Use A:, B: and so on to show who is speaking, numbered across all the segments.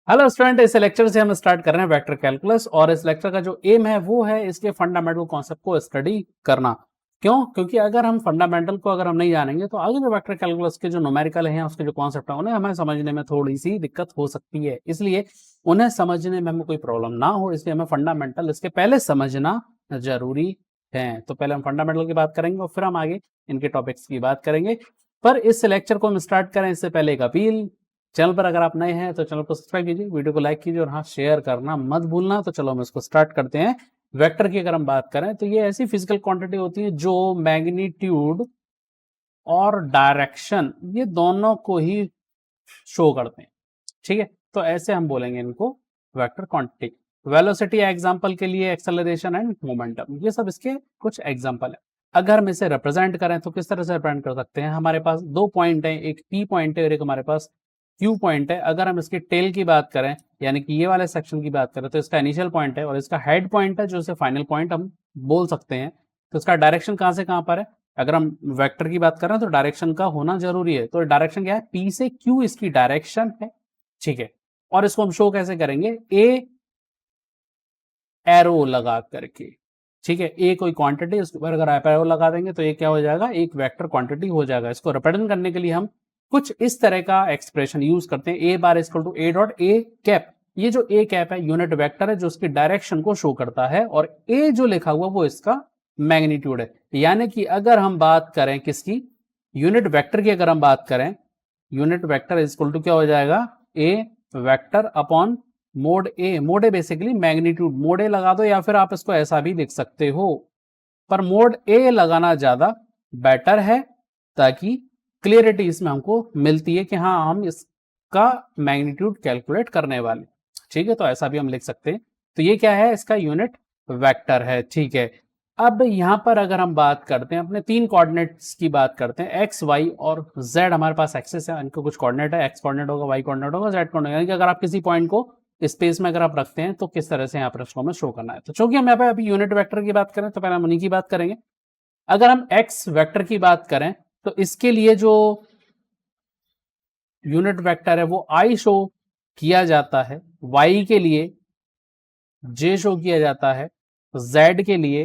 A: Hello student, इस lecture से हम स्टार्ट कर रहे हैं वेक्टर कैलकुलस। और इस लेक्चर का जो एम है वो है इसके फंडामेंटल कॉन्सेप्ट को स्टडी करना। क्यों? क्योंकि अगर हम फंडामेंटल को अगर हम नहीं जानेंगे तो आगे जो वेक्टर कैलकुलस के जो न्यूमेरिकल हैं उसके जो कॉन्सेप्ट है उन्हें हमें समझने में थोड़ी सी दिक्कत हो सकती है। इसलिए उन्हें समझने में हमें कोई प्रॉब्लम ना हो, इसलिए हमें फंडामेंटल इसके पहले समझना जरूरी है। तो पहले हम फंडामेंटल की बात करेंगे और फिर हम आगे इनके टॉपिक्स की बात करेंगे। पर इस लेक्चर को हम स्टार्ट करें इससे पहले एक अपील। चैनल पर अगर आप नए हैं तो चैनल को सब्सक्राइब कीजिए, वीडियो को लाइक कीजिए और हाँ शेयर करना मत भूलना। तो चलो हम इसको स्टार्ट करते हैं। वेक्टर की अगर हम बात करें तो ये ऐसी फिजिकल क्वांटिटी होती है जो मैग्नीट्यूड और डायरेक्शन ये दोनों को ही शो करते हैं। ठीक है, तो ऐसे हम बोलेंगे इनको वेक्टर क्वांटिटी। वेलोसिटी एग्जांपल के लिए एक्सेलरेशन एंड मोमेंटम, ये सब इसके कुछ एग्जांपल है। अगर हम इसे रिप्रेजेंट करें तो किस तरह से रिप्रेजेंट कर सकते हैं? हमारे पास दो पॉइंट है, एक पी पॉइंट है और एक हमारे पास क्यू पॉइंट है। अगर हम इसके टेल की बात करें यानी कि ये वाले सेक्शन की बात करें तो इसका इनिशियल पॉइंट है और इसका हेड पॉइंट है जो इसे फाइनल पॉइंट हम बोल सकते हैं। तो इसका डायरेक्शन कहां से कहां पर है? अगर हम वेक्टर की बात करें तो डायरेक्शन का होना जरूरी है। तो डायरेक्शन क्या है? पी से क्यू इसकी डायरेक्शन है। ठीक है, और इसको हम शो कैसे करेंगे? ए एरो लगा करके। ठीक है, ए कोई क्वांटिटी, उसके ऊपर अगर आप एरो लगा देंगे तो ये क्या हो जाएगा? एक वेक्टर क्वांटिटी हो जाएगा। इसको रिप्रेजेंट करने के लिए हम कुछ इस तरह का एक्सप्रेशन यूज करते हैं, A bar equal to A dot A cap. ये जो ए कैप है यूनिट वेक्टर है जो उसकी डायरेक्शन को शो करता है, और ए जो लिखा हुआ वो इसका मैग्नीट्यूड है। यानी कि अगर हम बात करें किसकी? यूनिट वेक्टर की अगर हम बात करें, यूनिट वेक्टर इक्वल टू क्या हो जाएगा? ए वेक्टर अपॉन मोड ए। मोड ए बेसिकली मैग्नीट्यूड, मोड ए लगा दो या फिर आप इसको ऐसा भी लिख सकते हो, पर मोड ए लगाना ज्यादा बेटर है ताकि क्लियरिटी इसमें हमको मिलती है कि हाँ हम इसका मैग्नीट्यूड कैलकुलेट करने वाले। ठीक है, तो ऐसा भी हम लिख सकते हैं। तो ये क्या है? इसका यूनिट वेक्टर है। ठीक है, अब यहां पर अगर हम बात करते हैं अपने तीन कोऑर्डिनेट्स की बात करते हैं, एक्स वाई और जेड। हमारे पास एक्सेस है, इनको कुछ कोऑर्डिनेट है, एक्स कोऑर्डिनेट होगा, वाई कोऑर्डिनेट होगा, जेड कोऑर्डिनेट। यानी कि अगर आप किसी पॉइंट को स्पेस में अगर आप रखते हैं तो किस तरह से यहाँ पर इसको हमें शो करना है। तो चूंकि हम यहाँ पे अभी यूनिट वेक्टर की बात करें तो पहले हम उन्हीं की बात करेंगे। अगर हम एक्स वेक्टर की बात करें तो इसके लिए जो यूनिट वेक्टर है वो आई शो किया जाता है, वाई के लिए जे शो किया जाता है, जेड के लिए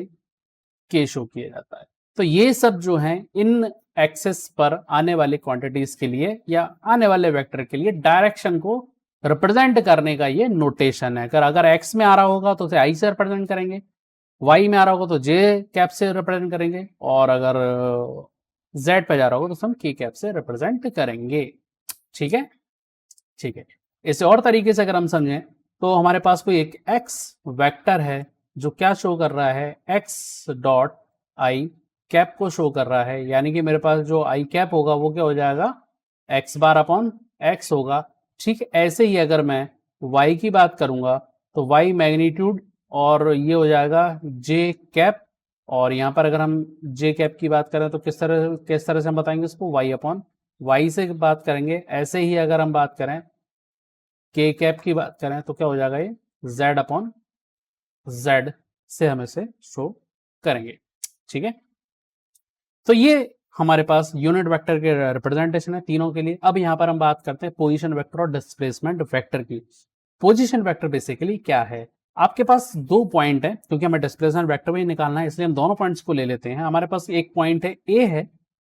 A: के शो किया जाता है। तो ये सब जो है इन एक्सेस पर आने वाले क्वांटिटीज के लिए या आने वाले वेक्टर के लिए डायरेक्शन को रिप्रेजेंट करने का ये नोटेशन है। अगर एक्स में आ रहा होगा तो उसे आई से रिप्रेजेंट करेंगे, वाई में आ रहा होगा तो जे कैप से रिप्रेजेंट करेंगे, और अगर जेड पे जा रहा होगा तो हम के कैप से रिप्रेजेंट करेंगे। ठीक है, ठीक है। इसे और तरीके से अगर हम समझें तो हमारे पास कोई एक एक्स वेक्टर है जो क्या शो कर रहा है? एक्स डॉट आई कैप को शो कर रहा है। यानी कि मेरे पास जो आई कैप होगा वो क्या हो जाएगा? एक्स बार अपॉन एक्स होगा। ठीक, ऐसे ही अगर मैं वाई की बात करूंगा तो वाई मैग्नीट्यूड और ये हो जाएगा जे कैप। और यहां पर अगर हम जे कैप की बात करें तो किस तरह से हम बताएंगे इसको? वाई अपॉन वाई से बात करेंगे। ऐसे ही अगर हम बात करें के कैप की बात करें तो क्या हो जाएगा? ये जेड अपॉन जेड से हम इसे शो करेंगे। ठीक है, तो ये हमारे पास यूनिट वेक्टर के रिप्रेजेंटेशन है तीनों के लिए। अब यहां पर हम बात करते हैं पोजीशन वेक्टर और डिस्प्लेसमेंट वेक्टर की। पोजीशन वेक्टर बेसिकली क्या है? आपके पास दो पॉइंट है, क्योंकि हमें डिस्प्लेसमेंट वेक्टर भी निकालना है इसलिए हम दोनों पॉइंट्स को ले लेते हैं। हमारे पास एक पॉइंट है ए है,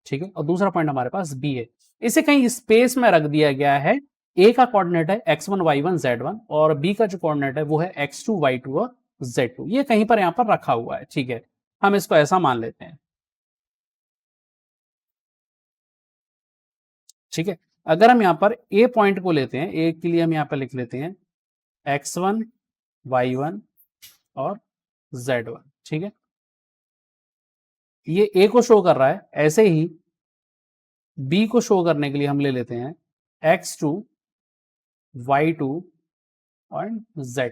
A: ठीक है, और दूसरा पॉइंट हमारे पास बी है। इसे कहीं स्पेस में रख दिया गया है। ए का कोऑर्डिनेट है x1 y1 z1 और बी का जो कोऑर्डिनेट है वो है x2 y2 और z2। ये कहीं पर यहां पर रखा हुआ है। ठीक है, हम इसको ऐसा मान लेते हैं। ठीक है, अगर हम यहां पर ए पॉइंट को लेते हैं, ए के लिए हम यहां पर लिख लेते हैं x1 y1 और z1। ठीक है, ये ए को शो कर रहा है। ऐसे ही बी को शो करने के लिए हम ले लेते हैं x2 y2 और z।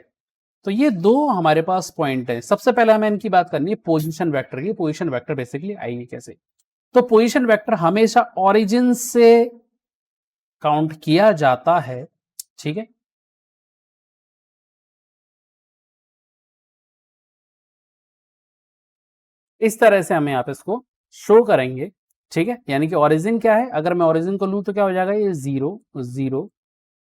A: तो ये दो हमारे पास पॉइंट है। सबसे पहले हमें इनकी बात करनी है पोजीशन वेक्टर की। पोजीशन वेक्टर बेसिकली आएगी कैसे? तो पोजीशन वेक्टर हमेशा ओरिजिन से काउंट किया जाता है। ठीक है, इस तरह से हमें आप इसको शो करेंगे। ठीक है, यानी कि ओरिजिन क्या है? अगर मैं ओरिजिन को लूं तो क्या हो जाएगा? ये 0 0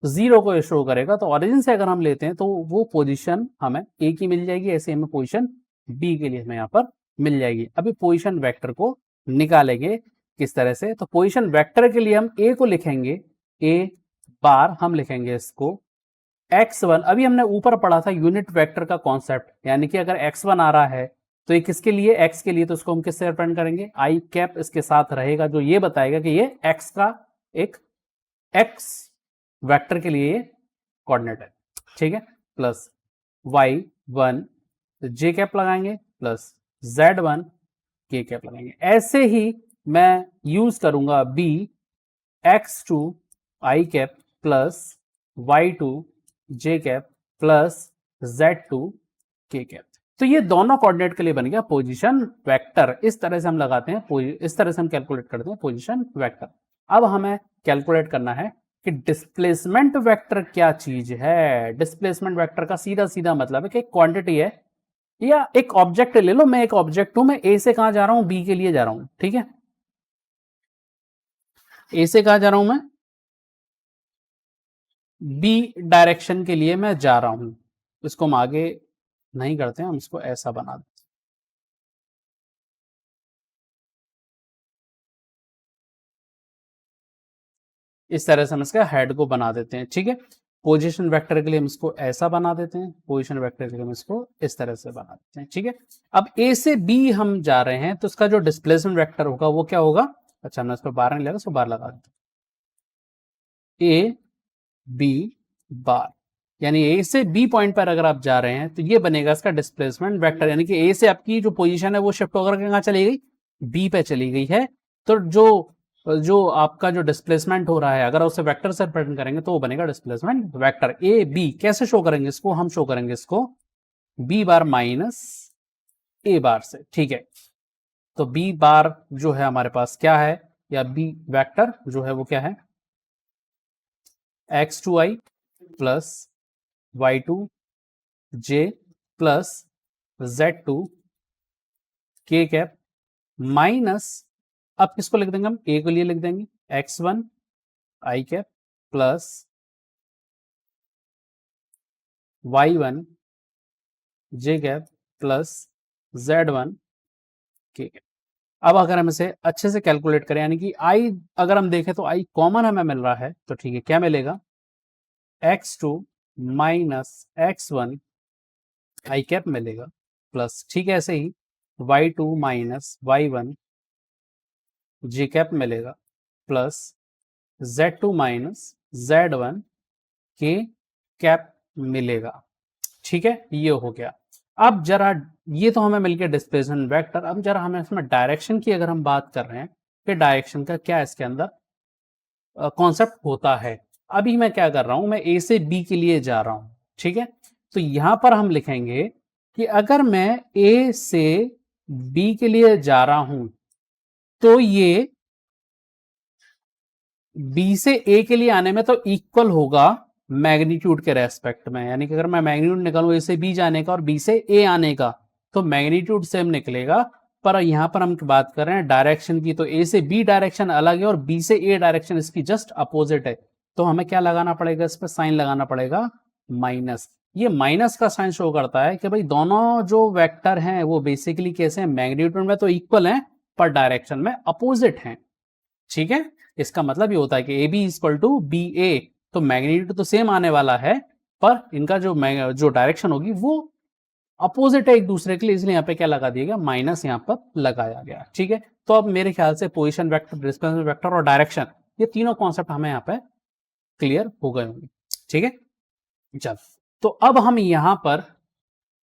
A: 0 को शो करेगा। तो ओरिजिन से अगर हम लेते हैं तो वो पोजीशन हमें ए की मिल जाएगी, ऐसे हमें पोजीशन बी के लिए हमें यहाँ पर मिल जाएगी। अभी पोजीशन वेक्टर को निकालेंगे किस तरह से, तो पोजीशन वेक्टर के लिए हम ए को लिखेंगे, ए बार हम लिखेंगे इसको x1। अभी हमने ऊपर पढ़ा था यूनिट वेक्टर का कॉन्सेप्ट, यानी कि अगर x1 आ रहा है तो ये किसके लिए, x के लिए, तो उसको हम किससे रिप्रेजेंट करेंगे, आई कैप इसके साथ रहेगा, जो ये बताएगा कि ये x का एक x वेक्टर के लिए कोऑर्डिनेट है, ठीक है। प्लस y1 j कैप लगाएंगे, प्लस z1 k कैप लगाएंगे। ऐसे ही मैं यूज करूंगा b x2 i cap plus y2 j cap plus z2 k cap. तो ये दोनों कोऑर्डिनेट के लिए बन गया पोजीशन वेक्टर। इस तरह से हम लगाते हैं, इस तरह से हम कैलकुलेट करते हैं पोजीशन वेक्टर। अब हमें कैलकुलेट करना है कि डिस्प्लेसमेंट वेक्टर क्या चीज है। डिस्प्लेसमेंट वेक्टर का सीधा सीधा मतलब है कि एक क्वांटिटी है या एक ऑब्जेक्ट ले लो, मैं एक ऑब्जेक्ट हूं, मैं ए से कहां जा रहा हूं, बी के लिए जा रहा हूं, ठीक है। ए से कहां जा रहा हूं मैं, बी डायरेक्शन के लिए मैं जा रहा हूं। इसको हम आगे नहीं करते हैं, हम इसको ऐसा बना देते हैं। इस तरह से हम इसका हेड को बना देते हैं, ठीक है। पोजीशन वेक्टर के लिए हम इसको ऐसा बना देते हैं, पोजीशन वेक्टर के लिए हम इसको इस तरह से बना देते हैं, ठीक है। अब ए से बी हम जा रहे हैं तो इसका जो डिस्प्लेसमेंट वेक्टर होगा वो क्या होगा, अच्छा हमने इसको बार नहीं लगा, इसको बार लगा देते हैं, ए बी बार, यानी ए से बी पॉइंट पर अगर आप जा रहे हैं तो ये बनेगा इसका डिस्प्लेसमेंट वेक्टर, यानी कि ए से आपकी जो पोजीशन है वो शिफ्ट होकर कहां चली गई, बी पे चली गई है। तो जो आपका जो डिस्प्लेसमेंट हो रहा है अगर उसे वेक्टर से रिप्रेजेंट करेंगे तो वो बनेगा डिस्प्लेसमेंट वेक्टर। ए बी कैसे शो करेंगे इसको, हम शो करेंगे इसको बी बार माइनस ए बार से, ठीक है। तो बी बार जो है हमारे पास क्या है, या बी वेक्टर जो है वो क्या है, x2i plus y2 j plus z2 k cap minus, अब किसको लिख देंगे हम, ए के लिए लिख देंगे x1 i cap plus y1 j cap plus z1 k cap. अब अगर हम इसे अच्छे से कैलकुलेट करें, यानी कि i अगर हम देखें तो i कॉमन हमें मिल रहा है, तो ठीक है, क्या मिलेगा, x2 minus x1 i cap मिलेगा प्लस, ठीक है, ऐसे ही y2 minus y1 j cap मिलेगा plus z2 minus z1 k cap मिलेगा, ठीक है, ये हो गया। अब जरा ये तो हमें मिल गया डिस्प्लेसमेंट वेक्टर। अब जरा हमें इसमें डायरेक्शन की अगर हम बात कर रहे हैं कि डायरेक्शन का क्या इसके अंदर कॉन्सेप्ट होता है। अभी मैं क्या कर रहा हूं, मैं ए से बी के लिए जा रहा हूं, ठीक है। तो यहां पर हम लिखेंगे कि अगर मैं ए से बी के लिए जा रहा हूं तो ये बी से ए के लिए आने में तो इक्वल होगा मैग्नीट्यूड के रेस्पेक्ट में, यानी कि अगर मैं मैग्नीट्यूड निकालूं ए से बी जाने का और बी से ए आने का तो मैग्नीट्यूड सेम निकलेगा। पर यहां पर हम बात कर रहे हैं डायरेक्शन की, तो ए से बी डायरेक्शन अलग है और बी से ए डायरेक्शन इसकी जस्ट अपोजिट है। तो हमें क्या लगाना पड़ेगा, इस पर साइन लगाना पड़ेगा माइनस। ये माइनस का साइन शो करता है कि भाई दोनों जो वेक्टर हैं वो बेसिकली कैसे हैं, मैग्नीट्यूड में तो इक्वल हैं पर डायरेक्शन में अपोजिट हैं, ठीक है। इसका मतलब ये होता है कि A B equal to B A, तो मैग्नीट्यूड तो सेम आने वाला है पर इनका जो डायरेक्शन होगी वो अपोजिट है एक दूसरे के लिए, इसलिए यहाँ पे क्या लगा दिया गया, माइनस यहाँ पर लगाया गया, ठीक है। तो अब मेरे ख्याल से पोजीशन वेक्टर, डिस्प्लेसमेंट वेक्टर और डायरेक्शन, ये तीनों कॉन्सेप्ट हमें यहाँ पे क्लियर हो गए होंगे, ठीक है। चल, तो अब हम यहाँ पर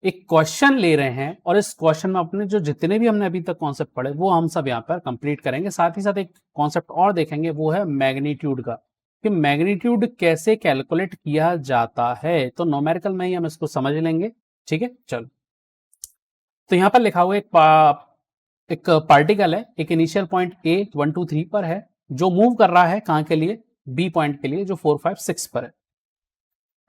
A: एक क्वेश्चन ले रहे हैं और इस क्वेश्चन में अपने जो जितने भी हमने अभी तक कॉन्सेप्ट पढ़े वो हम सब यहाँ पर कंप्लीट करेंगे। साथ ही साथ एक कॉन्सेप्ट और देखेंगे, वो है मैग्नीट्यूड का, कि मैग्नीट्यूड कैसे कैलकुलेट किया जाता है। तो न्यूमेरिकल में ही हम इसको समझ लेंगे, ठीक है। चलो, तो यहाँ पर लिखा हुआ एक पार्टिकल है, एक इनिशियल पॉइंट ए 1 2 3 पर है, जो मूव कर रहा है कहां के लिए, बी पॉइंट के लिए, जो 4 5 6 पर है।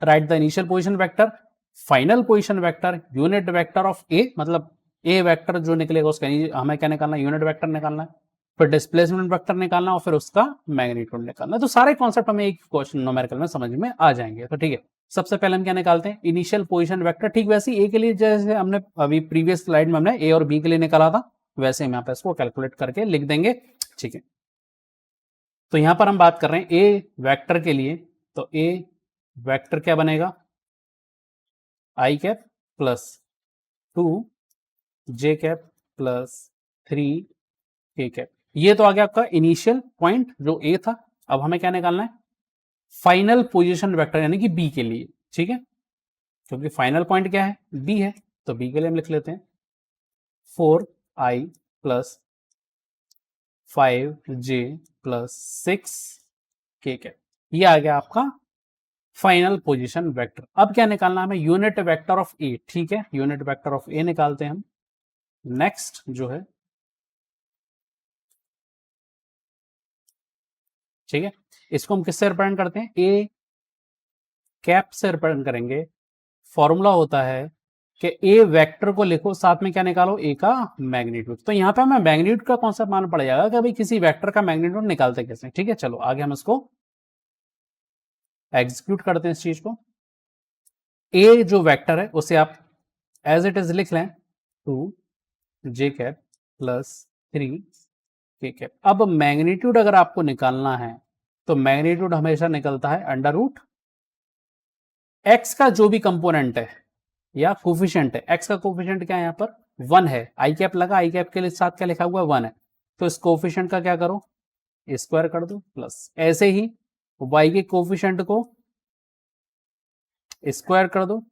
A: Right the initial position vector, final position vector, unit vector of A, मतलब ए वेक्टर जो निकलेगा उसका हमें क्या निकालना है, यूनिट वेक्टर निकालना है, फिर डिस्प्लेसमेंट वेक्टर निकालना और फिर उसका मैग्नीट्यूड निकालना। तो सारे कॉन्सेप्ट हमें एक क्वेश्चन न्यूमेरिकल में समझ में आ जाएंगे। तो ठीक है, सबसे पहले हम क्या निकालते हैं, इनिशियल पोजीशन वेक्टर। ठीक वैसे ए के लिए जैसे हमने अभी प्रीवियस स्लाइड में हमने ए और बी के लिए निकाला था, वैसे हम यहाँ पे इसको कैलकुलेट करके लिख देंगे। ठीक है, तो यहां पर हम बात कर रहे हैं ए वेक्टर के लिए, तो ए वेक्टर क्या बनेगा, आई कैप प्लस 2 जे कैप प्लस 3 के कैप। ये तो आ गया आपका इनिशियल पॉइंट जो ए था। अब हमें क्या निकालना है, फाइनल पोजीशन वेक्टर यानी कि बी के लिए। ठीक है, क्योंकि फाइनल पॉइंट क्या है, बी है, तो बी के लिए हम लिख लेते हैं 4i plus 5j plus 6k cap. ये आ गया आपका फाइनल पोजीशन वेक्टर। अब क्या निकालना है हमें, यूनिट वेक्टर ऑफ ए। ठीक है, यूनिट वेक्टर ऑफ ए निकालते हैं हम। नेक्स्ट जो है, ठीक है, इसको हम किससे रिप्रेजेंट करते हैं, ए कैप से रिप्रेजेंट करेंगे। फॉर्मूला होता है कि ए वेक्टर को लिखो, साथ में क्या निकालो, ए का मैग्नीट्यूड। तो यहां पे हमें मैग्नीट्यूड का कॉन्सेप्ट मालूम पड़ जाएगा कि भाई किसी वेक्टर का मैग्नीट्यूड निकालते कैसे। ठीक है, चलो आगे हम इसको एग्जीक्यूट करते हैं इस चीज को। ए जो वेक्टर है उसे आप एज इट इज लिख लें, 2 जे कैप प्लस 3 के कैप। अब मैग्नीट्यूड अगर आपको निकालना है तो मैग्नीट्यूड हमेशा निकलता है अंडर रूट एक्स का जो भी कंपोनेंट है या कोफिशिएंट है। एक्स का कोफिशिएंट क्या है, यहाँ पर 1 है, आई कैप लगा, आई कैप के साथ क्या लिखा हुआ है, 1 है, तो इस कोफिशिएंट का क्या करो, स्क्वायर कर दो प्लस। ऐसे ही वाई के कोफिशिएंट को स्क्वायर कर दो,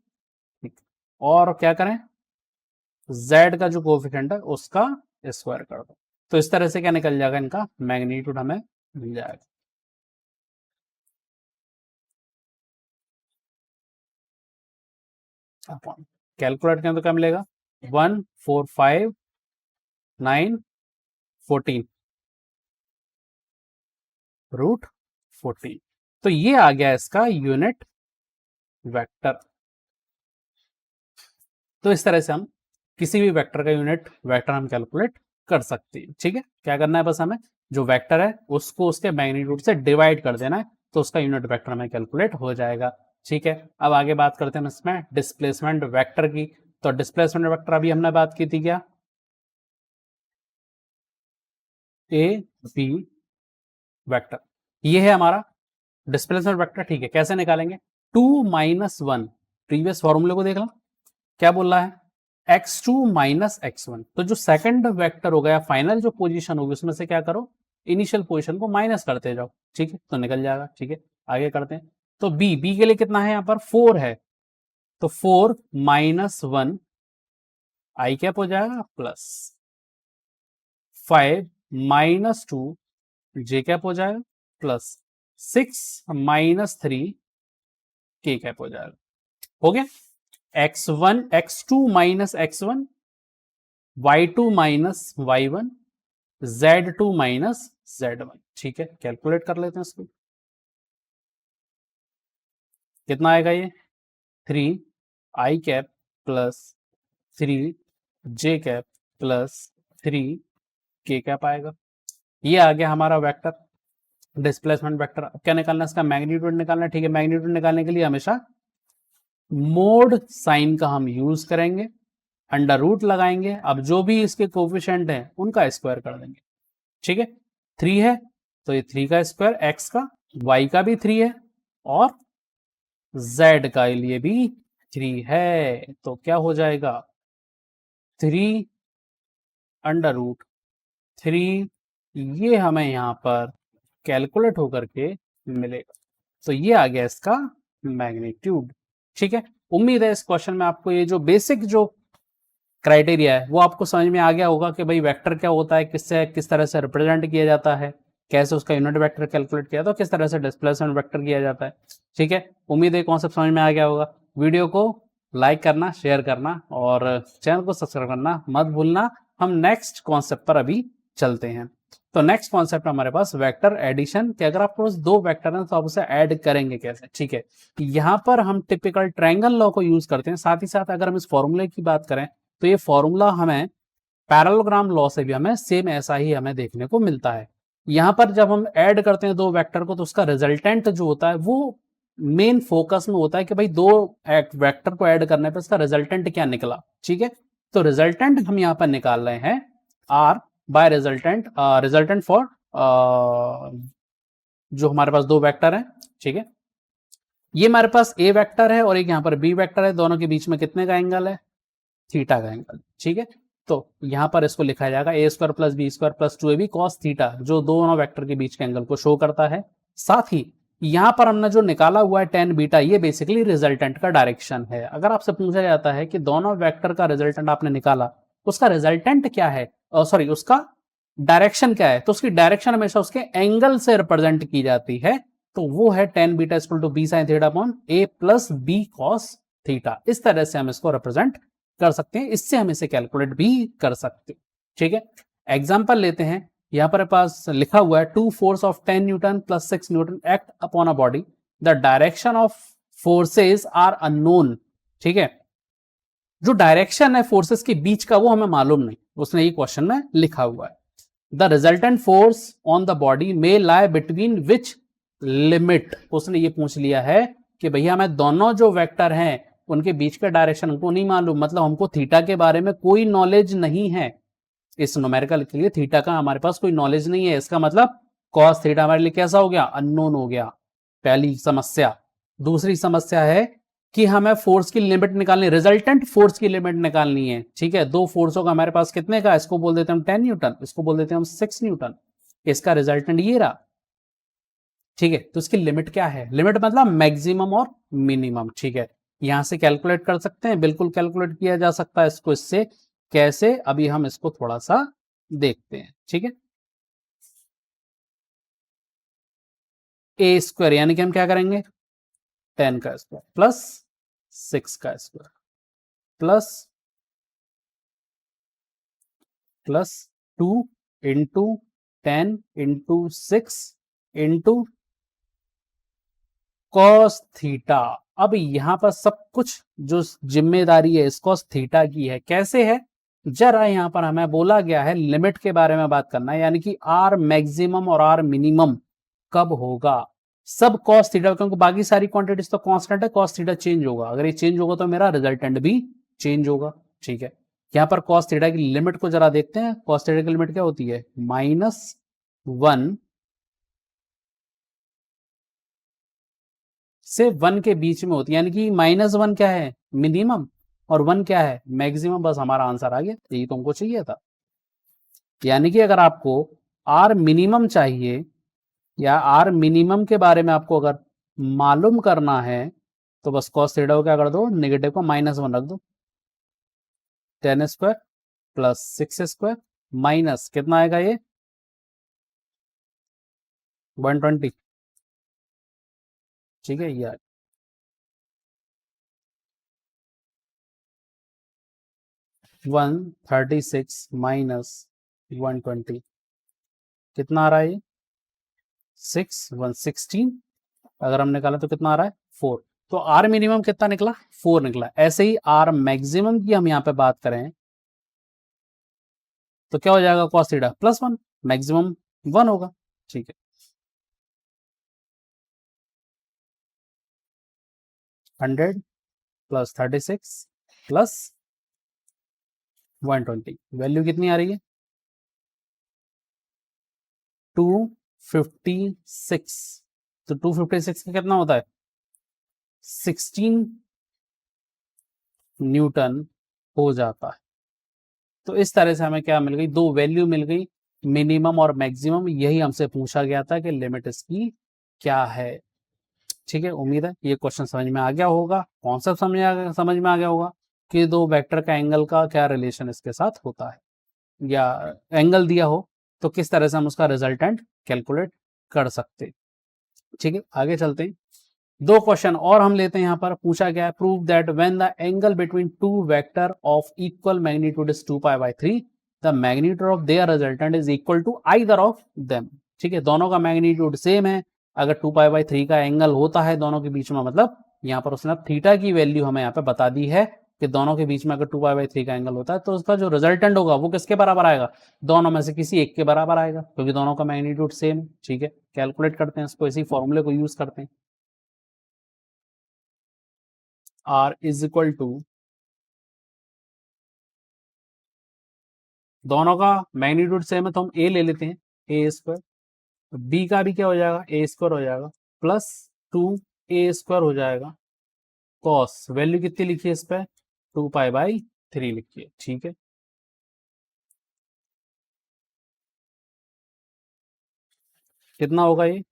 A: और क्या करें, z का जो कोफिशिएंट है उसका स्क्वायर कर दो। तो इस तरह से क्या निकल जाएगा, इनका मैग्नीट्यूड हमें मिल जाएगा। कैलकुलेट करें तो क्या मिलेगा, 1 4 5 9 14 रूट 14। तो ये आ गया इसका यूनिट वेक्टर। तो इस तरह से हम किसी भी वेक्टर का यूनिट वेक्टर हम कैलकुलेट कर सकते हैं। ठीक है, क्या करना है, बस हमें जो वेक्टर है उसको उसके मैग्नीट्यूड से डिवाइड कर देना है, तो उसका यूनिट वेक्टर हमें कैलकुलेट हो जाएगा। ठीक है, अब आगे बात करते हैं इसमें डिस्प्लेसमेंट वेक्टर की। तो डिस्प्लेसमेंट वेक्टर अभी हमने बात की थी क्या, ए बी वेक्टर, ये है हमारा डिस्प्लेसमेंट वेक्टर। ठीक है, कैसे निकालेंगे, 2 माइनस 1, प्रीवियस फॉर्मूले को देख लो, क्या बोल रहा है, x2 माइनस x1। तो जो सेकंड वेक्टर हो गया, फाइनल जो पोजीशन होगी उसमें से क्या करो, इनिशियल पोजीशन को माइनस करते जाओ। ठीक है, तो निकल जाएगा। ठीक है, आगे करते हैं। तो बी के लिए कितना है, यहाँ पर 4 है, तो 4 माइनस 1 आई कैप हो जाएगा प्लस 5 माइनस 2 जे कैप हो जाएगा प्लस 6 माइनस 3 के कैप हो जाएगा। हो गया, x1 x2 minus x1, y2 minus y1, z2 minus z1। ठीक है, कैलकुलेट कर लेते हैं इसको, कितना आएगा ये, 3 आई कैप प्लस 3 जे कैप प्लस 3 के कैप आएगा। ये आ गया हमारा वेक्टर, डिस्प्लेसमेंट वेक्टर। अब क्या निकालना है, इसका मैग्नीट्यूड निकालना है। ठीक है, मैग्नीट्यूड निकालने के लिए हमेशा मोड साइन का हम यूज करेंगे, अंडर रूट लगाएंगे। अब जो भी इसके कोफिशिएंट हैं उनका स्क्वायर कर देंगे। ठीक है, 3 है तो ये 3 का स्क्वायर, x का, y का भी 3 है और z का लिए भी 3 है, तो क्या हो जाएगा, 3 अंडर रूट 3, ये हमें यहां पर कैलकुलेट होकर के मिलेगा। तो ये आ गया इसका मैग्नीट्यूड। ठीक है, उम्मीद है इस क्वेश्चन में आपको ये जो बेसिक जो क्राइटेरिया है वो आपको समझ में आ गया होगा कि भाई वेक्टर क्या होता है, किससे किस तरह से रिप्रेजेंट किया जाता है, कैसे उसका यूनिट वेक्टर कैलकुलेट किया, तो किस तरह से डिस्प्लेसमेंट वेक्टर किया जाता है। ठीक है, उम्मीद है कॉन्सेप्ट समझ में आ गया होगा। वीडियो को लाइक करना, शेयर करना और चैनल को सब्सक्राइब करना मत भूलना। हम नेक्स्ट कॉन्सेप्ट पर अभी चलते हैं। तो नेक्स्ट कॉन्सेप्ट हमारे पास वेक्टर एडिशन, कि अगर आपके पास 2 वेक्टर हैं तो आप उसे ऐड करेंगे कैसे। ठीक है, यहाँ पर हम टिपिकल ट्रायंगल लॉ को यूज करते हैं। साथ ही साथ अगर हम इस फॉर्मूले की बात करें तो ये फॉर्मूला हमें पैरेललोग्राम लॉ से भी हमें सेम ऐसा ही हमें देखने को मिलता है। यहां पर जब हम ऐड करते हैं दो वेक्टर को तो उसका रिजल्टेंट जो होता है वो मेन फोकस में होता है कि भाई दो वेक्टर को ऐड करने पर इसका रिजल्टेंट क्या निकला। ठीक है, तो रिजल्टेंट हम यहां पर निकाल रहे हैं आर बाय रिजल्टेंट फॉर जो हमारे पास दो वेक्टर हैं। ठीक है, ये हमारे पास ए वेक्टर है और एक यहां पर बी वेक्टर है, दोनों के बीच में कितने का एंगल है, थीटा का एंगल। ठीक है, तो यहां पर इसको लिखा जाएगा A square plus B square plus 2ab cos theta, जो दोनों वेक्टर के बीच के एंगल को शो करता है। साथ ही यहां पर हमने जो निकाला हुआ है tan बीटा, ये बेसिकली रिजल्टेंट का डायरेक्शन है। अगर आपसे पूछा जाता है कि दोनों वेक्टर का रिजल्टेंट आपने निकाला, उसका रिजल्टेंट क्या है, सॉरी उसका डायरेक्शन क्या है, तो उसकी डायरेक्शन हमेशा उसके एंगल से रिप्रेजेंट की जाती है, तो वो है tan beta equal to B sine theta upon A plus B cos theta. इस तरह से हम इसको रिप्रेजेंट कर सकते हैं, इससे हम इसे कैलकुलेट भी कर सकते हैं। ठीक है, एग्जांपल लेते हैं। यहां पर पास लिखा हुआ है 2 force of 10 newton plus 6 newton act upon a body, the direction of forces are unknown. ठीक है, जो डायरेक्शन है फोर्सेस के बीच का वो हमें मालूम नहीं, उसने ये क्वेश्चन में लिखा हुआ है। The resultant force on the body may lie between which limit, उसने ये पूछ लिया है कि भैया हमें दोनों जो वेक्टर हैं उनके बीच का डायरेक्शन हमको नहीं मालूम, मतलब हमको थीटा के बारे में कोई नॉलेज नहीं है। इस न्यूमेरिकल के लिए थीटा का हमारे पास कोई नॉलेज नहीं है, इसका मतलब कॉस थीटा हमारे लिए कैसा हो गया, अननोन हो गया, पहली समस्या। दूसरी समस्या है कि हमें फोर्स की लिमिट निकालनी, रिजल्टेंट फोर्स की लिमिट निकालनी है। ठीक है, दो फोर्सों का हमारे पास कितने का, इसको बोल देते हैं हम 10 न्यूटन, इसको बोल देते हैं हम 6 न्यूटन, इसका रिजल्टेंट ये रहा। ठीक है, तो इसकी लिमिट क्या है, लिमिट मतलब मैक्सिमम और मिनिमम। ठीक है, यहां से कैलकुलेट कर सकते हैं, बिल्कुल कैलकुलेट किया जा सकता है इसको। इससे कैसे, अभी हम इसको थोड़ा सा देखते हैं। ठीक है, ए स्क्वायर यानी कि हम क्या करेंगे 10 का स्क्वायर प्लस 6 का square plus 2 into 10 into 6 into cos theta. अब यहां पर सब कुछ जो जिम्मेदारी है इस कॉस थीटा की है। कैसे है, जरा यहां पर हमें बोला गया है लिमिट के बारे में बात करना है, यानी कि आर मैक्सिमम और आर मिनिमम कब होगा, सब कॉस थीटा, क्योंकि बाकी सारी क्वांटिटीज तो कांस्टेंट है, कॉस थीटा चेंज होगा, अगर ये चेंज होगा तो मेरा रिजल्टेंट भी चेंज होगा। ठीक है, यहां पर कॉस थीटा की लिमिट को जरा देखते हैं। कॉस थीटा की लिमिट क्या होती है, -1 से 1 के बीच में होती है, यानी कि -1 क्या है मिनिमम और 1 क्या है मैक्सिमम। बस हमारा आंसर आ गया, यही तुमको चाहिए था। यानी कि अगर आपको आर मिनिमम चाहिए या आर मिनिमम के बारे में आपको अगर मालूम करना है तो बस कॉस थीटा को क्या कर दो, नेगेटिव को -1 रख दो, 10 स्क्वायर प्लस 6 स्क्वायर माइनस कितना आएगा ये 120। ठीक है, ये 136 माइनस 120 कितना आ रहा है ये 116। अगर हम निकाला तो कितना आ रहा है 4। तो आर मिनिमम कितना निकला 4 निकला। ऐसे ही आर मैक्सिमम की हम यहां पे बात करें तो क्या हो जाएगा कॉस थीटा +1, मैक्सिमम 1 होगा। ठीक है, हंड्रेड प्लस 36 प्लस 120, वैल्यू कितनी आ रही है 256। तो 256 का कितना होता है 16 न्यूटन हो जाता है। तो इस तरह से हमें क्या मिल गई, दो वैल्यू मिल गई, मिनिमम और मैक्सिमम। यही हमसे पूछा गया था कि लिमिट इसकी क्या है। ठीक है, उम्मीद है ये क्वेश्चन समझ में आ गया होगा, कॉन्सेप्ट समझ में आ गया होगा कि दो वेक्टर का एंगल का क्या रिलेशन इसके साथ होता है, या एंगल दिया हो तो किस तरह से हम उसका रिजल्टेंट कैलकुलेट कर सकते। ठीक है, आगे चलते हैं। दो क्वेश्चन और हम लेते हैं। यहां पर पूछा गया है prove that when the angle between two vector of equal magnitude is 2π/3 the magnitude of their resultant is equal to either of them. ठीक है, दोनों का मैग्नीट्यूड सेम है, अगर 2π/3 का एंगल होता है दोनों के बीच में, मतलब यहां पर उसने थीटा की वैल्यू हमें यहाँ पे बता दी है कि दोनों के बीच में अगर 2π/3 का एंगल होता है तो उसका जो रिजल्टेंट होगा वो किसके बराबर आएगा, दोनों में से किसी एक के बराबर आएगा, क्योंकि दोनों का मैग्नीट्यूड सेम है। ठीक है, कैलकुलेट करते हैं इसको, इसी फॉर्मूले को यूज करते हैं। R इज इक्वल टू, दोनों का मैग्नीट्यूड सेम है तो हम A ले लेते हैं, A², B का भी क्या हो जाएगा, A² हो जाएगा, प्लस 2A² हो जाएगा, कॉस वैल्यू कितनी लिखी है इस पे, 2π/3 लिखिए। ठीक है, कितना होगा ये,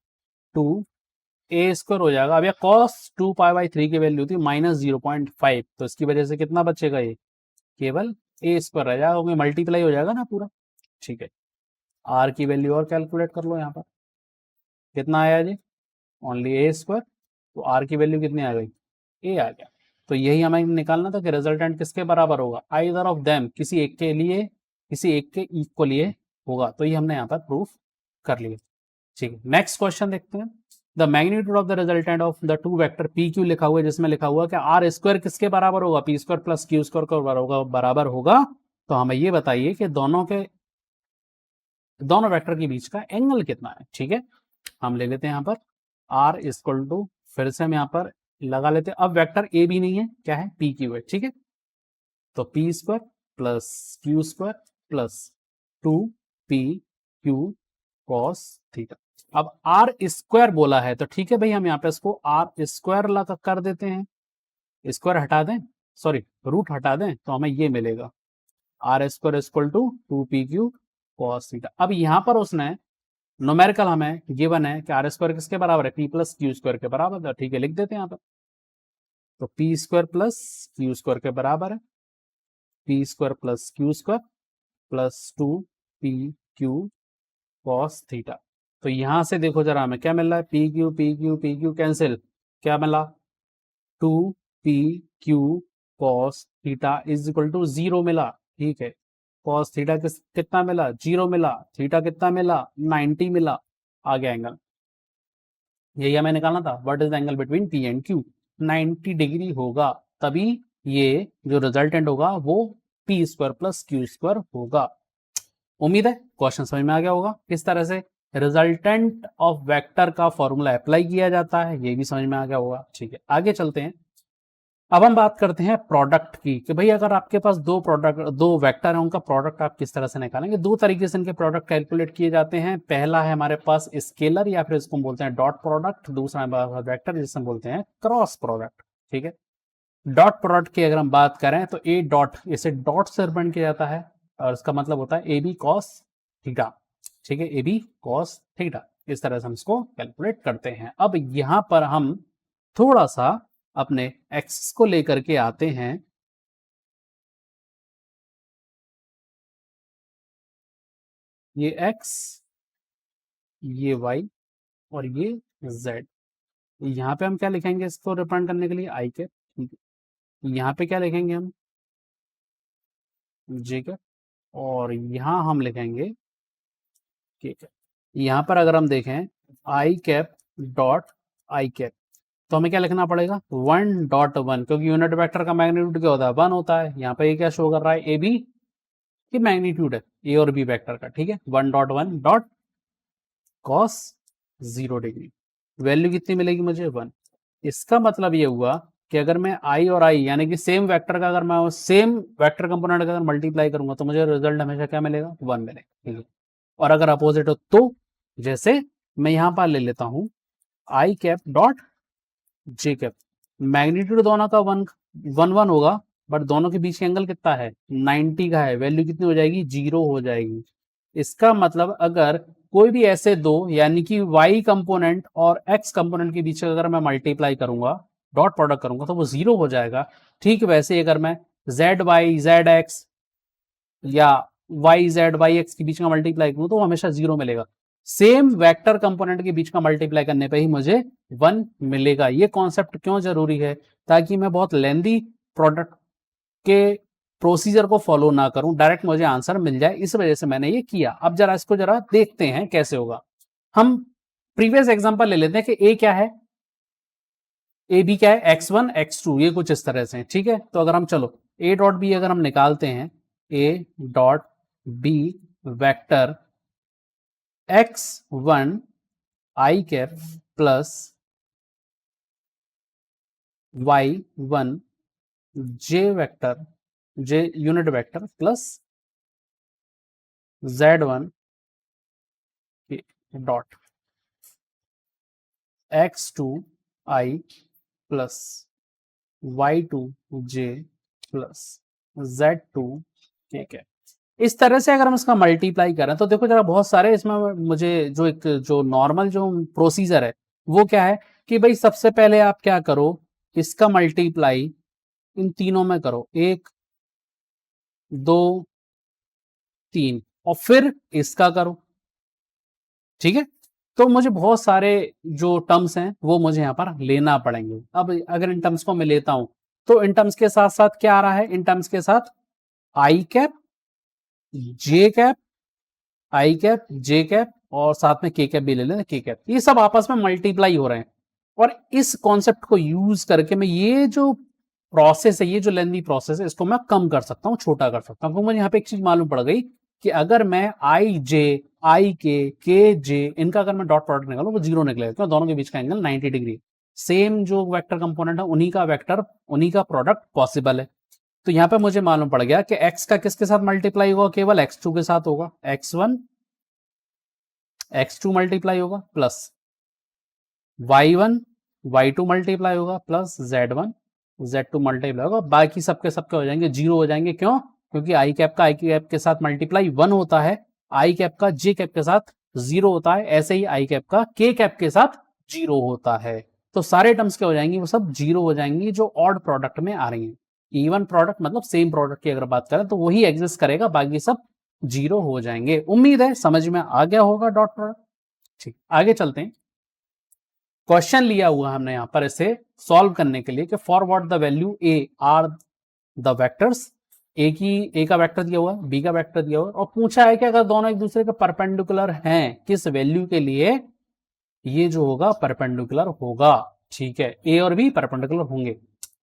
A: 2A² हो जाएगा। अब ये कॉस 2π/3 की वैल्यू थी -0.5, तो इसकी वजह से कितना बचेगा, ये केवल A² रह जाएगा, क्योंकि मल्टीप्लाई हो जाएगा ना पूरा। ठीक है, आर की वैल्यू और कैलकुलेट कर लो, यहाँ पर कितना आया जी, ओनली A², तो आर की वैल्यू कितनी आ गई, ए आ गया। तो यही हमें निकालना था कि रिजल्टेंट किसके बराबर होगा, आइदर ऑफ देम, किसी एक के लिए, किसी एक के इक्वल ये होगा। तो ये हमने यहाँ पर प्रूफ कर लिया। ठीक है, नेक्स्ट क्वेश्चन देखते हैं। The magnitude of the resultant of the two vector P Q लिखा हुआ है, जिसमें लिखा हुआ है कि R² किसके बराबर होगा, P² प्लस Q² का बराबर होगा। तो हमें ये बताइए कि दोनों वेक्टर के बीच का एंगल कितना है। ठीक है, हम ले लेते हैं यहाँ पर R इक्वल टू, फिर से हम यहाँ पर लगा लेते हैं, अब वेक्टर ए भी नहीं है, क्या है, PQ है। ठीक है, तो P² plus Q² plus 2PQ cos theta. अब R² बोला है तो ठीक है भाई, हम यहाँ पे इसको R² लगा कर देते हैं, स्क्वायर हटा दें, सॉरी रूट हटा दें, तो हमें ये मिलेगा R² equal to 2PQ cos theta. अब यहाँ पर उसने न्यूमेरिकल हमें गिवन है कि R² किसके बराबर है, P प्लस Q² के बराबर है। ठीक है, लिख देते हैं यहाँ पर, तो P² प्लस Q² के बराबर है P² plus Q² plus 2PQ cos theta. तो यहां से देखो जरा हमें क्या मिल रहा है, PQ कैंसिल, क्या मिला, 2PQ cos theta is equal to 0 मिला। ठीक है, cos थीटा कितना मिला, 0 मिला, थीटा कितना मिला, 90 मिला, आ गया एंगल। यही हमें निकालना था, what is the angle between P and Q, 90 degree होगा, तभी ये जो रिजल्टेंट होगा वो P² प्लस Q² होगा। उम्मीद है क्वेश्चन समझ में आ गया होगा, किस तरह से रिजल्टेंट ऑफ वेक्टर का फॉर्मूला अप्लाई किया जाता है, ये भी समझ में आ गया होगा। ठीक है, आगे चलते हैं। अब हम बात करते हैं प्रोडक्ट की, कि भाई अगर आपके पास दो वेक्टर है, उनका प्रोडक्ट आप किस तरह से निकालेंगे। दो तरीके से इनके प्रोडक्ट कैलकुलेट किए जाते हैं। पहला है हमारे पास स्केलर, या फिर इसको हम बोलते हैं डॉट प्रोडक्ट। दूसरा वेक्टर, जिसे हम बोलते हैं क्रॉस प्रोडक्ट। ठीक है, डॉट प्रोडक्ट की अगर हम बात करें तो ए डॉट, इसे डॉट से रिप्रेजेंट किया जाता है, और इसका मतलब होता है AB cos थीटा। ठीक है, AB cos थीटा, इस तरह से हम इसको कैलकुलेट करते हैं। अब यहां पर हम थोड़ा सा अपने एक्स को लेकर के आते हैं, ये एक्स, ये वाई, और ये जेड। यहाँ पे हम क्या लिखेंगे इसको रिप्रेजेंट करने के लिए, आई के। यहाँ पे क्या लिखेंगे हम, जे के, और यहाँ हम लिखेंगे के कैप। यहाँ पर अगर हम देखें आई कैप डॉट आई कैप, तो हमें क्या लिखना पड़ेगा, 1.1, क्योंकि यूनिट वेक्टर का मैग्नीट्यूड क्या होता है, 1 होता है। यहाँ पे ये क्या शो कर रहा है, ए बी की मैग्नीट्यूड है, ए और बी वेक्टर का। ठीक है, 1.1 डॉट कॉस 0 डिग्री, वैल्यू कितनी मिलेगी मुझे, 1। इसका मतलब ये हुआ कि अगर मैं आई और आई यानी कि सेम वेक्टर का, अगर मैं सेम वेक्टर कंपोनेंट का अगर मल्टीप्लाई करूंगा तो मुझे रिजल्ट हमेशा क्या मिलेगा, 1 मिलेगा। ठीक है, और अगर अपोजिट हो तो, जैसे मैं यहां पर ले लेता हूं I cap dot J cap, magnitude दोनों का 1 होगा, बट दोनों के बीच एंगल कितना है, 90 का है, वैल्यू कितनी हो जाएगी, 0 हो जाएगी। इसका मतलब अगर कोई भी ऐसे दो, यानी कि y कंपोनेंट और x कंपोनेंट के बीच अगर मैं मल्टीप्लाई करूंगा, डॉट प्रोडक्ट करूंगा, तो वो 0 हो जाएगा। ठीक वैसे अगर मैं ZY ZX या YZ YX के बीच का मल्टीप्लाई करूं तो वो हमेशा 0 मिलेगा। सेम वेक्टर कंपोनेंट के बीच का मल्टीप्लाई करने पे ही मुझे 1 मिलेगा। ये कॉन्सेप्ट क्यों जरूरी है, ताकि मैं बहुत लेंदी प्रोडक्ट के प्रोसीजर को फॉलो ना करूं, डायरेक्ट मुझे आंसर मिल जाए, इस वजह से मैंने ये किया। अब जरा इसको जरा देखते हैं कैसे होगा। हम प्रीवियस एग्जांपल ले लेते हैं कि ए क्या है, ए बी क्या है, x1 x2, ये कुछ इस तरह से है, ठीक है। तो अगर हम चलो ए डॉट बी अगर हम निकालते हैं, A dot B vector x1 I cap plus y1 J vector, J unit vector plus z1 dot x2 I plus y2 j plus z2 ठीक है। इस तरह से अगर हम इसका मल्टीप्लाई करें तो देखो जरा बहुत सारे इसमें मुझे जो एक जो नॉर्मल जो प्रोसीजर है वो क्या है कि भाई सबसे पहले आप क्या करो, इसका मल्टीप्लाई इन तीनों में करो, 1 2 3, और फिर इसका करो, ठीक है। तो मुझे बहुत सारे जो टर्म्स हैं वो मुझे यहां पर लेना पड़ेंगे। अब अगर इन टर्म्स को मैं लेता हूं तो इन टर्म्स के साथ साथ क्या आ रहा है, इन टर्म्स के साथ आई कैप जे कैप, आई कैप जे कैप और साथ में के कैप भी ले लें, के कैप, ये सब आपस में मल्टीप्लाई हो रहे हैं। और इस कॉन्सेप्ट को यूज करके मैं ये जो प्रोसेस है, ये जो लेंथी प्रोसेस है, इसको मैं कम कर सकता हूं, छोटा कर सकता हूं। मुझे यहाँ पे एक चीज मालूम पड़ गई कि अगर मैं आई जे आई के जे इनका अगर मैं डॉट प्रोडक्ट निकालूं वो 0 निकलेगा, क्यों, दोनों के बीच का एंगल 90 डिग्री, सेम जो वेक्टर कंपोनेंट है उन्हीं का वेक्टर, उन्हीं का प्रोडक्ट पॉसिबल है। तो यहां पे मुझे मालूम पड़ गया कि x का किसके साथ मल्टीप्लाई होगा, केवल x2 के साथ होगा, x1 x2 मल्टीप्लाई होगा प्लस y1 y2 मल्टीप्लाई होगा प्लस z1 z2 मल्टीप्लाई होगा, बाकी सबके सबके हो जाएंगे 0 हो जाएंगे, क्यों, क्योंकि आई कैप का आई कैप के साथ मल्टीप्लाई 1 होता है, आई कैप का जे कैप के साथ 0 होता है, ऐसे ही आई कैप का के कैप के साथ 0 होता है। तो सारे टर्म्स क्या हो जाएंगी, वो सब 0 हो जाएंगी जो ऑड प्रोडक्ट में आ रही है। इवन प्रोडक्ट मतलब सेम प्रोडक्ट की अगर बात करें तो वही एग्जिस्ट करेगा, बाकी सब 0 हो जाएंगे। उम्मीद है समझ में आ गया होगा डॉट प्रोडक्ट। ठीक, आगे चलते हैं। क्वेश्चन लिया हुआ हमने यहां पर इसे सॉल्व करने के लिए कि for what the value a are the vectors, A का वेक्टर दिया हुआ है, बी का वेक्टर दिया हुआ है, और पूछा है कि अगर दोनों एक दूसरे के परपेंडिकुलर हैं किस वैल्यू के लिए ये जो होगा परपेंडिकुलर होगा, ठीक है, ए और बी परपेंडिकुलर होंगे,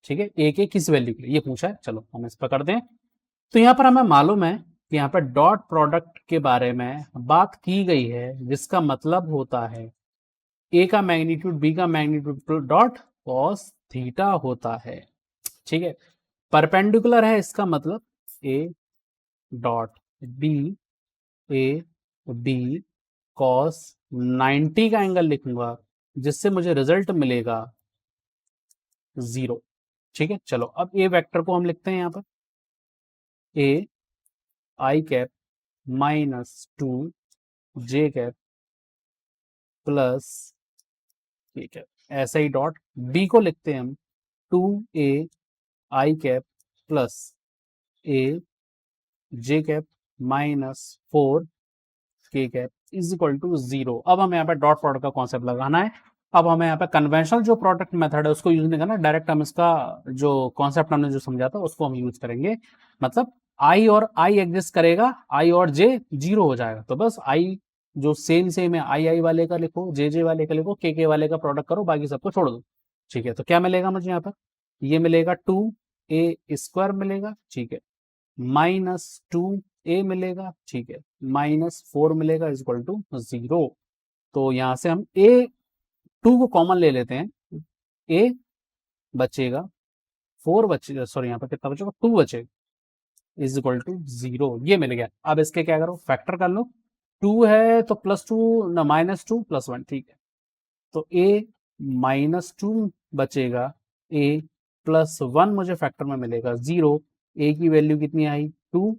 A: ठीक है, ए के किस वैल्यू के लिए ये पूछा है। चलो हम इस पर करते हैं। तो यहां पर हमें मालूम है कि यहां पर डॉट प्रोडक्ट के बारे में बात की गई है, जिसका मतलब होता है ए का मैग्नीट्यूड बी का मैग्नीट्यूड डॉट कॉस थीटा होता है, ठीक है। परपेंडिकुलर है इसका मतलब A dot B, A B cos 90 का एंगल लिखूंगा, जिससे मुझे रिजल्ट मिलेगा 0, ठीक है। चलो अब ए वेक्टर को हम लिखते हैं यहां पर, ए आई कैप माइनस 2 जे कैप प्लस, ठीक है, ऐसे ही डॉट बी को लिखते हैं हम 2a आई कैप प्लस ए जे कैप माइनस 4 के कैप इज इक्वल टू 0। अब हमें यहाँ पे डॉट प्रोडक्ट का कॉन्सेप्ट लगाना है। अब हमें यहाँ पे कन्वेंशनल जो प्रोडक्ट मेथड है उसको यूज नहीं करना, डायरेक्ट हम इसका जो कॉन्सेप्ट हमने जो समझा था उसको हम यूज करेंगे। मतलब आई और आई एग्जिस्ट करेगा, आई और जे 0 हो जाएगा, तो बस आई जो सेम है आई वाले का लिखो, जे वाले का लिखो, के वाले का प्रोडक्ट करो, बाकी सबको छोड़ दो, ठीक है। तो क्या मिलेगा मुझे यहाँ पर, ये मिलेगा 2a² मिलेगा, ठीक है, माइनस 2a मिलेगा, ठीक है, माइनस 4 मिलेगा इज इक्वल टू 0। तो यहां से हम a2 को कॉमन ले लेते हैं, a बचेगा 4 बचेगा, सॉरी यहाँ पर कितना बचेगा 2 बचेगा इज इक्वल टू 0, ये मिल गया। अब इसके क्या करो, फैक्टर कर लो, 2 है तो +2 ना -2 +1, ठीक है। तो a -2 बचेगा, a +1 मुझे फैक्टर में मिलेगा 0, a की वैल्यू कितनी आई 2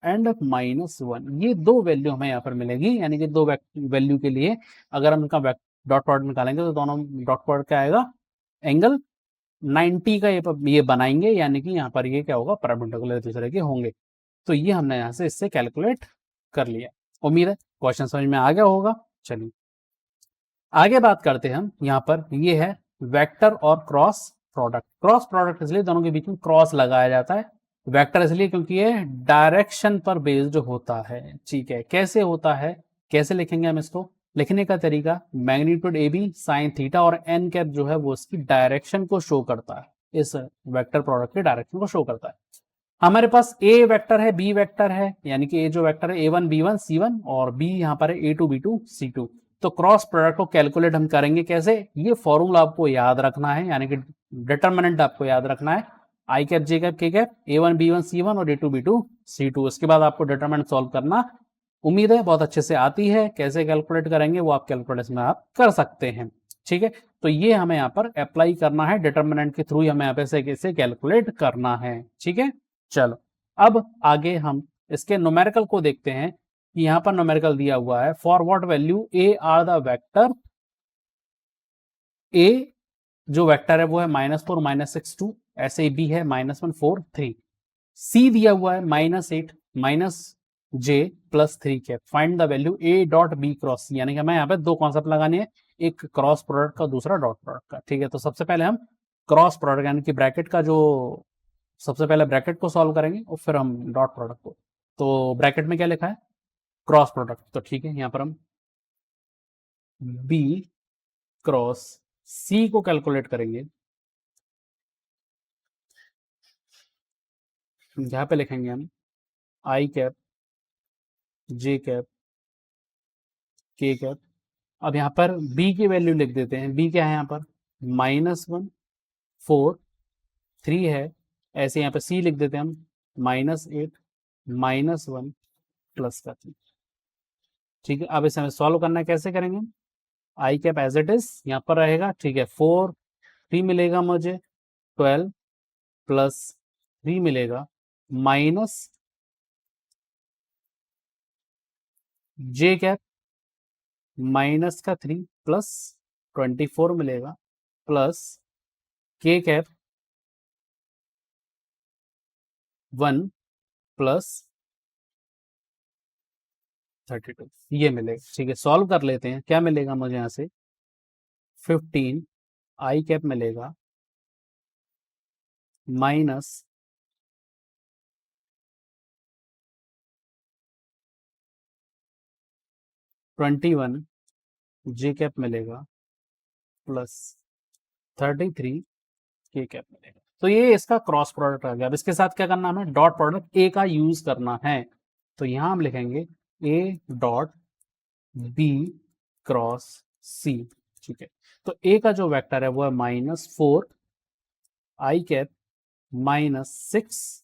A: एंड -1, ये दो वैल्यू हमें यहाँ पर मिलेगी, यानी कि दो वैल्यू के लिए अगर हम इनका डॉट प्रोडक्ट निकालेंगे तो दोनों डॉट प्रोडक्ट क्या आएगा, एंगल 90 का ये बनाएंगे, यानी कि यहाँ पर ये क्या होगा, परपेंडिकुलर एक दूसरे के होंगे। तो ये हमने यहाँ से इससे कैलकुलेट कर लिया। उम्मीद है क्वेश्चन समझ में आ गया होगा। चलिए आगे बात करते हैं हम, यहाँ पर ये है वेक्टर और क्रॉस प्रोडक्ट। क्रॉस प्रोडक्ट इसलिए दोनों के बीच में क्रॉस लगाया जाता है, वेक्टर इसलिए क्योंकि ये डायरेक्शन पर बेस्ड होता है, ठीक है। कैसे होता है, कैसे लिखेंगे हम इसको, लिखने का तरीका magnitude A B sine theta और एन कैप जो है वो इसकी डायरेक्शन को शो करता है, इस वेक्टर प्रोडक्ट की डायरेक्शन को शो करता है। हमारे पास ए वेक्टर है, बी वेक्टर है, यानी कि ए जो वेक्टर है A1 B1 C1 और बी यहाँ पर है A2 B2 C2। तो क्रॉस प्रोडक्ट को कैलकुलेट हम करेंगे कैसे, ये फॉर्मूला आपको याद रखना है, यानी कि डिटर्मिनेंट आपको याद रखना है, आई कैप जे कैप के कैप A1 B1 C1 और A2 B2 C2। उसके बाद आपको डिटर्मिनेंट सॉल्व करना, उम्मीद है बहुत अच्छे से आती है। कैसे कैलकुलेट करेंगे वो आप कैलकुलेशन में आप कर सकते हैं, ठीक है। तो ये हमें यहाँ पर अप्लाई करना है, डिटर्मिनेंट के थ्रू हमें यहाँ पे से कैसे कैलकुलेट करना है, ठीक है। चलो अब आगे हम इसके न्यूमेरिकल को देखते हैं कि यहाँ पर न्यूमेरिकल दिया हुआ है, for what value a are the vector, A जो वेक्टर है वो है -4 -6 2, ऐसे ही बी है -1 4 3, सी दिया हुआ है -8 -j +3 cap, find the value A dot B cross C, यानी कि हमें यहाँ पे दो कॉन्सेप्ट लगाने हैं, एक क्रॉस प्रोडक्ट का, दूसरा डॉट प्रोडक्ट का, ठीक है। तो सबसे पहले हम क्रॉस प्रोडक्ट यानी कि ब्रैकेट का जो, सबसे पहले ब्रैकेट को सॉल्व करेंगे और फिर हम डॉट प्रोडक्ट को। तो ब्रैकेट में क्या लिखा है, क्रॉस प्रोडक्ट, तो ठीक है यहाँ पर हम बी क्रॉस सी को कैलकुलेट करेंगे। यहाँ पे लिखेंगे हम आई कैप जे कैप के कैप। अब यहाँ पर बी की वैल्यू लिख देते हैं, बी क्या है यहाँ पर -1 4 3 है, ऐसे यहाँ पे सी लिख देते हैं हम -8 -1 +3, ठीक है। अब इसे हमें सॉल्व करना है, कैसे करेंगे, आई कैप एज इट इज यहाँ पर रहेगा, ठीक है। 4 3 मिलेगा मुझे 12 +3 मिलेगा माइनस जे कैप -3 +24 मिलेगा प्लस के कैप 1 +32, ये मिलेगा, ठीक है। सॉल्व कर लेते हैं, क्या मिलेगा मुझे यहाँ से 15 आई कैप मिलेगा -21 जे कैप मिलेगा +33 के कैप मिलेगा। तो ये इसका क्रॉस प्रोडक्ट आ गया। अब इसके साथ क्या करना है, हमें डॉट प्रोडक्ट ए का यूज करना है। तो यहां हम लिखेंगे ए डॉट बी क्रॉस सी, ठीक है। तो ए का जो वेक्टर है वो है -4 आई कैप -6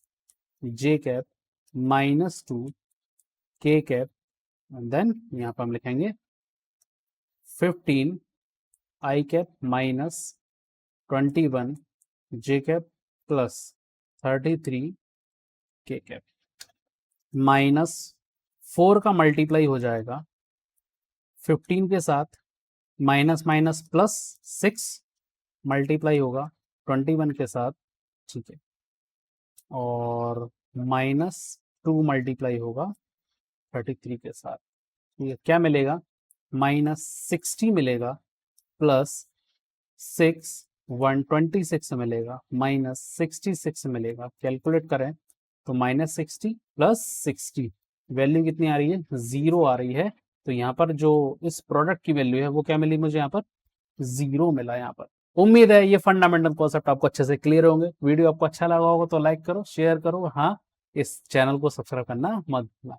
A: जे कैप -2 के कैप, देन यहां पर हम लिखेंगे 15 आई कैप -21 जे कैप +33 के कैप, -4 का मल्टीप्लाई हो जाएगा 15 के साथ, माइनस माइनस +6 मल्टीप्लाई होगा 21 के साथ, ठीक है, और -2 मल्टीप्लाई होगा 33 के साथ, ठीक है। क्या मिलेगा, -60 मिलेगा +6 126 मिलेगा -66 मिलेगा। कैलकुलेट करें तो -60 +60 वैल्यू कितनी आ रही है, 0 आ रही है। तो यहाँ पर जो इस प्रोडक्ट की वैल्यू है वो क्या मिली मुझे, यहाँ पर 0 मिला यहाँ पर। उम्मीद है ये फंडामेंटल कॉन्सेप्ट आपको अच्छे से क्लियर होंगे। वीडियो आपको अच्छा लगा होगा तो लाइक करो, शेयर करो, हाँ इस चैनल को सब्सक्राइब करना मत भूलना।